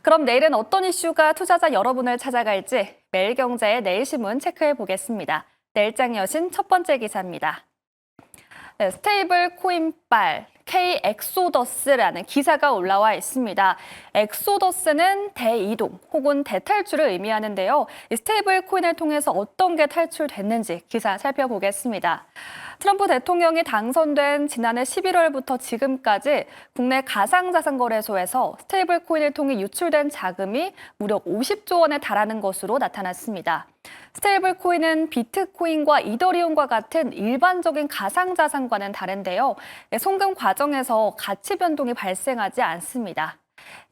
그럼 내일은 어떤 이슈가 투자자 여러분을 찾아갈지 매일경제의 내일신문 체크해 보겠습니다. 내일장 여신 첫 번째 기사입니다. 네, 스테이블 코인빨 K 엑소더스라는 기사가 올라와 있습니다. 엑소더스는 대이동 혹은 대탈출을 의미하는데요. 이 스테이블 코인을 통해서 어떤 게 탈출됐는지 기사 살펴보겠습니다. 트럼프 대통령이 당선된 지난해 11월부터 지금까지 국내 가상자산거래소에서 스테이블 코인을 통해 유출된 자금이 무려 50조 원에 달하는 것으로 나타났습니다. 스테이블 코인은 비트코인과 이더리움과 같은 일반적인 가상자산과는 다른데요. 송금 과정에서 가치 변동이 발생하지 않습니다.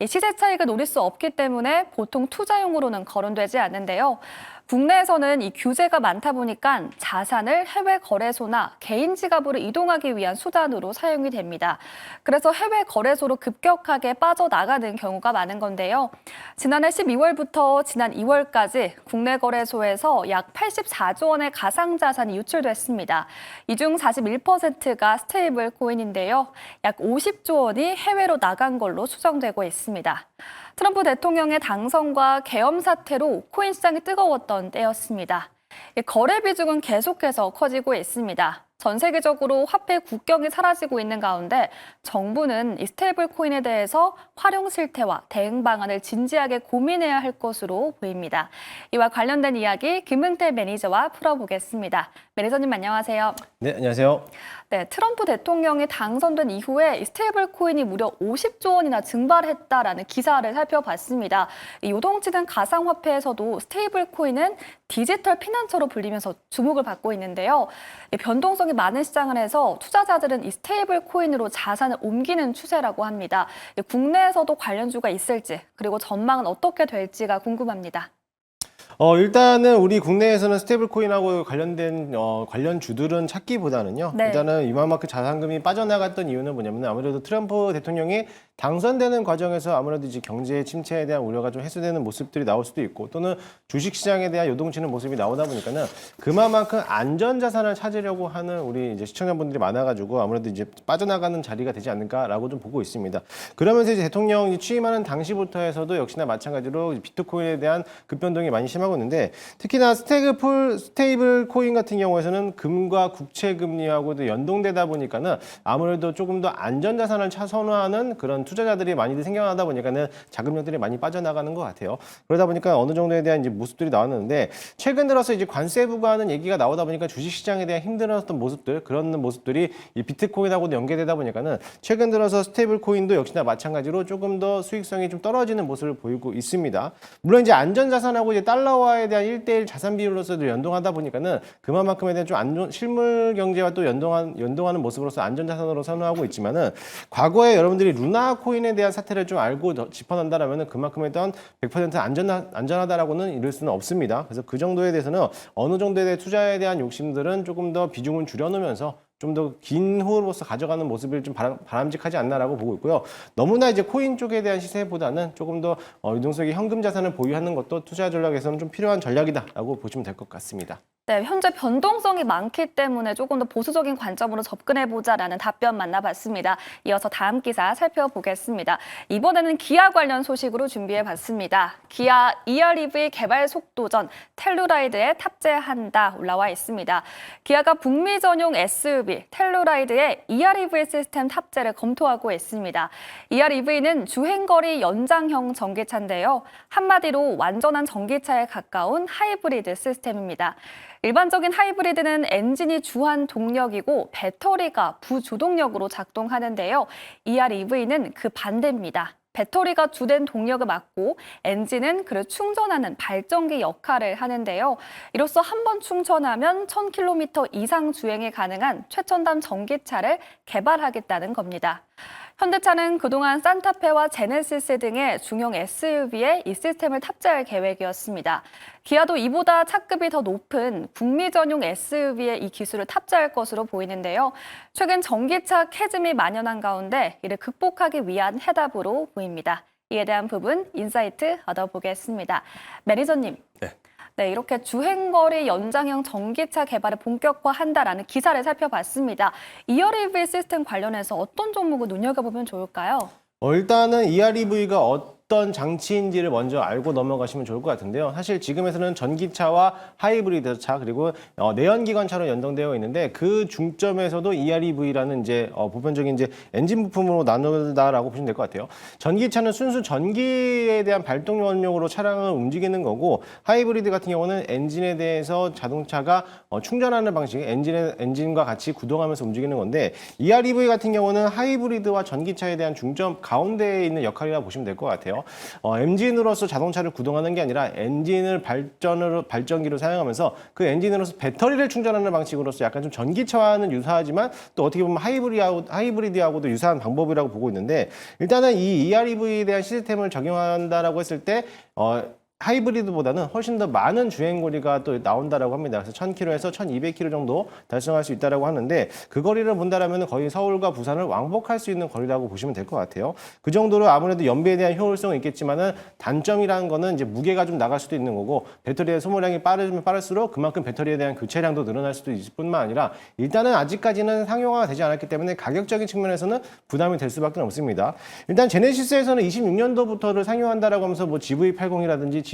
시세 차익을 노릴 수 없기 때문에 보통 투자용으로는 거론되지 않는데요. 국내에서는 이 규제가 많다 보니까 자산을 해외 거래소나 개인 지갑으로 이동하기 위한 수단으로 사용이 됩니다. 그래서 해외 거래소로 급격하게 빠져나가는 경우가 많은 건데요. 지난해 12월부터 지난 2월까지 국내 거래소에서 약 84조 원의 가상자산이 유출됐습니다. 이 중 41%가 스테이블 코인인데요. 약 50조 원이 해외로 나간 걸로 추정되고 있습니다. 트럼프 대통령의 당선과 계엄 사태로 코인 시장이 뜨거웠던 때였습니다. 거래 비중은 계속해서 커지고 있습니다. 전 세계적으로 화폐 국경이 사라지고 있는 가운데 정부는 이 스테이블 코인에 대해서 활용 실태와 대응 방안을 진지하게 고민해야 할 것으로 보입니다. 이와 관련된 이야기 김흥태 매니저와 풀어보겠습니다. 매니저님 안녕하세요. 네, 안녕하세요. 네, 트럼프 대통령이 당선된 이후에 스테이블 코인이 무려 50조 원이나 증발했다라는 기사를 살펴봤습니다. 요동치는 가상화폐에서도 스테이블 코인은 디지털 피난처로 불리면서 주목을 받고 있는데요. 변동성이 많은 시장을 해서 투자자들은 이 스테이블 코인으로 자산을 옮기는 추세라고 합니다. 국내에서도 관련주가 있을지 그리고 전망은 어떻게 될지가 궁금합니다. 일단은 우리 국내에서는 스테이블 코인하고 관련된 관련 주들은 찾기보다는요. 네. 일단은 이만큼 자산금이 빠져나갔던 이유는 뭐냐면 아무래도 트럼프 대통령이 당선되는 과정에서 아무래도 이제 경제 침체에 대한 우려가 좀 해소되는 모습들이 나올 수도 있고 또는 주식 시장에 대한 요동치는 모습이 나오다 보니까는 그만큼 안전 자산을 찾으려고 하는 우리 이제 시청자분들이 많아가지고 아무래도 이제 빠져나가는 자리가 되지 않을까라고 좀 보고 있습니다. 그러면서 이제 대통령이 취임하는 당시부터 해서도 역시나 마찬가지로 비트코인에 대한 급변동이 많이 심하고 있는데 특히나 스테이블 코인 같은 경우에서는 금과 국채 금리하고도 연동되다 보니까는 아무래도 조금 더 안전 자산을 선호하는 그런 투자자들이 많이들 생겨나다 보니까는 자금력들이 많이 빠져나가는 것 같아요. 그러다 보니까 어느 정도에 대한 이제 모습들이 나왔는데 최근 들어서 이제 관세 부과하는 얘기가 나오다 보니까 주식 시장에 대한 힘들었던 모습들 그런 모습들이 이 비트코인하고도 연계되다 보니까는 최근 들어서 스테이블 코인도 역시나 마찬가지로 조금 더 수익성이 좀 떨어지는 모습을 보이고 있습니다. 물론 이제 안전 자산하고 이제 달러화에 대한 1대1 자산 비율로서도 연동하다 보니까는 그만큼에 대한 좀 실물 경제와 또 연동하는 모습으로서 안전 자산으로 선호하고 있지만은 과거에 여러분들이 루나 코인에 대한 사태를 좀 알고 짚어낸다라면 그만큼에 대한 100% 안전하다라고는 이룰 수는 없습니다. 그래서 그 정도에 대해서는 어느 정도에 대한 투자에 대한 욕심들은 조금 더 비중을 줄여놓으면서 좀 더 긴 후로서 가져가는 모습을 좀 바람직하지 않나라고 보고 있고요. 너무나 이제 코인 쪽에 대한 시세보다는 조금 더 유동성의 현금 자산을 보유하는 것도 투자 전략에서는 좀 필요한 전략이다라고 보시면 될 것 같습니다. 네, 현재 변동성이 많기 때문에 조금 더 보수적인 관점으로 접근해보자라는 답변 만나봤습니다. 이어서 다음 기사 살펴보겠습니다. 이번에는 기아 관련 소식으로 준비해봤습니다. 기아 EREV 개발 속도전 텔루라이드에 탑재한다 올라와 있습니다. 기아가 북미 전용 SUV 텔루라이드에 EREV 시스템 탑재를 검토하고 있습니다. EREV는 주행거리 연장형 전기차인데요. 한마디로 완전한 전기차에 가까운 하이브리드 시스템입니다. 일반적인 하이브리드는 엔진이 주한 동력이고 배터리가 부주동력으로 작동하는데요. EREV는 그 반대입니다. 배터리가 주된 동력을 맡고 엔진은 그를 충전하는 발전기 역할을 하는데요. 이로써 한 번 충전하면 1000km 이상 주행이 가능한 최첨단 전기차를 개발하겠다는 겁니다. 현대차는 그동안 산타페와 제네시스 등의 중형 SUV에 이 시스템을 탑재할 계획이었습니다. 기아도 이보다 차급이 더 높은 북미 전용 SUV에 이 기술을 탑재할 것으로 보이는데요. 최근 전기차 캐즘이 만연한 가운데 이를 극복하기 위한 해답으로 보입니다. 이에 대한 부분 인사이트 얻어보겠습니다. 매니저님. 네, 이렇게 주행거리 연장형 전기차 개발을 본격화한다라는 기사를 살펴봤습니다. EREV 시스템 관련해서 어떤 종목을 눈여겨보면 좋을까요? 일단은 EREV가 어떤 장치인지를 먼저 알고 넘어가시면 좋을 것 같은데요. 사실 지금에서는 전기차와 하이브리드 차 그리고 내연기관차로 연동되어 있는데 그 중점에서도 EREV라는 이제 보편적인 이제 엔진 부품으로 나눈다라고 보시면 될 것 같아요. 전기차는 순수 전기에 대한 발동원용으로 차량을 움직이는 거고 하이브리드 같은 경우는 엔진에 대해서 자동차가 충전하는 방식, 엔진과 같이 구동하면서 움직이는 건데 EREV 같은 경우는 하이브리드와 전기차에 대한 중점 가운데에 있는 역할이라고 보시면 될 것 같아요. 엔진으로서 자동차를 구동하는 게 아니라 엔진을 발전기로 사용하면서 그 엔진으로서 배터리를 충전하는 방식으로서 약간 좀 전기차와는 유사하지만 또 어떻게 보면 하이브리드하고도 유사한 방법이라고 보고 있는데 일단은 이 EREV에 대한 시스템을 적용한다라고 했을 때 하이브리드보다는 훨씬 더 많은 주행거리가 또 나온다라고 합니다. 그래서 1000km에서 1200km 정도 달성할 수 있다라고 하는데 그 거리를 본다라면 거의 서울과 부산을 왕복할 수 있는 거리라고 보시면 될 것 같아요. 그 정도로 아무래도 연비에 대한 효율성은 있겠지만은 단점이라는 거는 이제 무게가 좀 나갈 수도 있는 거고 배터리의 소모량이 빠르면 빠를수록 그만큼 배터리에 대한 교체량도 늘어날 수도 있을 뿐만 아니라 일단은 아직까지는 상용화가 되지 않았기 때문에 가격적인 측면에서는 부담이 될 수밖에 없습니다. 일단 제네시스에서는 26년도부터를 상용한다라고 하면서 뭐 GV80이라든지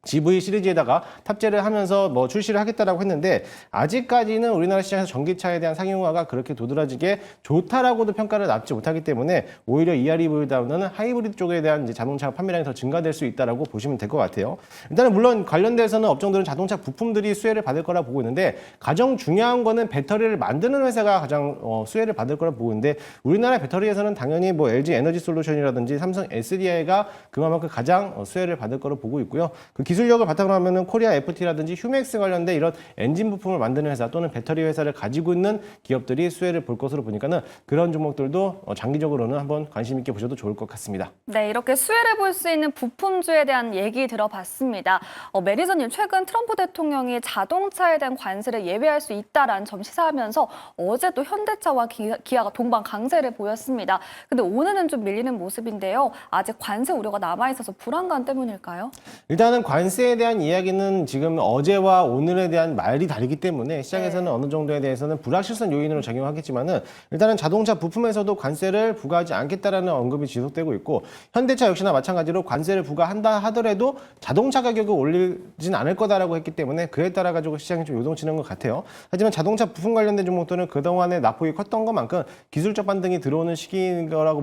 GV 시리즈에다가 탑재를 하면서 출시를 하겠다라고 했는데 아직까지는 우리나라 시장에서 전기차에 대한 상용화가 그렇게 도드라지게 좋다라고도 평가를 받지 못하기 때문에 오히려 EREV보다는 하이브리드 쪽에 대한 이제 자동차 판매량이 더 증가될 수 있다라고 보시면 될 것 같아요. 일단은 물론 관련돼서는 업종들은 자동차 부품들이 수혜를 받을 거라 보고 있는데 가장 중요한 거는 배터리를 만드는 회사가 가장 수혜를 받을 거라 보고 있는데 우리나라 배터리에서는 당연히 LG 에너지 솔루션이라든지 삼성 SDI가 그만큼 가장 수혜를 받을 거로 보고 있고요. 그 기술력을 바탕으로 하면은 코리아 FT라든지 휴맥스 관련된 이런 엔진 부품을 만드는 회사 또는 배터리 회사를 가지고 있는 기업들이 수혜를 볼 것으로 보니까는 그런 종목들도 장기적으로는 한번 관심 있게 보셔도 좋을 것 같습니다. 네, 이렇게 수혜를 볼 수 있는 부품주에 대한 얘기 들어봤습니다. 매니저님, 최근 트럼프 대통령이 자동차에 대한 관세를 예외할 수 있다라는 점 시사하면서 어제 또 현대차와 기아가 동반 강세를 보였습니다. 근데 오늘은 좀 밀리는 모습인데요. 아직 관세 우려가 남아있어서 불안감 때문일까요? 일단은 관세에 대한 이야기는 지금 어제와 오늘에 대한 말이 다르기 때문에 시장에서는 어느 정도에 대해서는 불확실성 요인으로 작용하겠지만은 일단은 자동차 부품에서도 관세를 부과하지 않겠다라는 언급이 지속되고 있고 현대차 역시나 마찬가지로 관세를 부과한다 하더라도 자동차 가격을 올리진 않을 거다라고 했기 때문에 그에 따라 가지고 시장이 좀 요동치는 것 같아요. 하지만 자동차 부품 관련된 종목들은 그동안에 낙폭이 컸던 것만큼 기술적 반등이 들어오는 시기인 거라고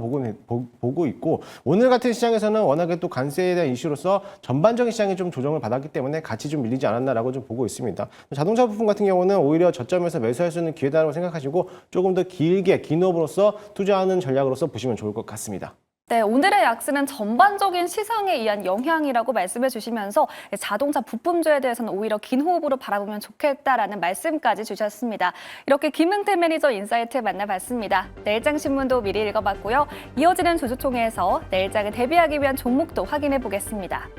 보고 있고 오늘 같은 시장에서는 워낙에 또 관세에 대한 이슈로서 전반적인 시장이 좀 조정을 받았기 때문에 같이 좀 밀리지 않았나라고 좀 보고 있습니다. 자동차 부품 같은 경우는 오히려 저점에서 매수할 수 있는 기회다라고 생각하시고 조금 더 길게 긴 호흡으로서 투자하는 전략으로서 보시면 좋을 것 같습니다. 네, 오늘의 약세는 전반적인 시장에 의한 영향이라고 말씀해 주시면서 자동차 부품주에 대해서는 오히려 긴 호흡으로 바라보면 좋겠다라는 말씀까지 주셨습니다. 이렇게 김은태 매니저 인사이트 만나봤습니다. 내일장 신문도 미리 읽어봤고요. 이어지는 주주총회에서 내일장을 대비하기 위한 종목도 확인해 보겠습니다.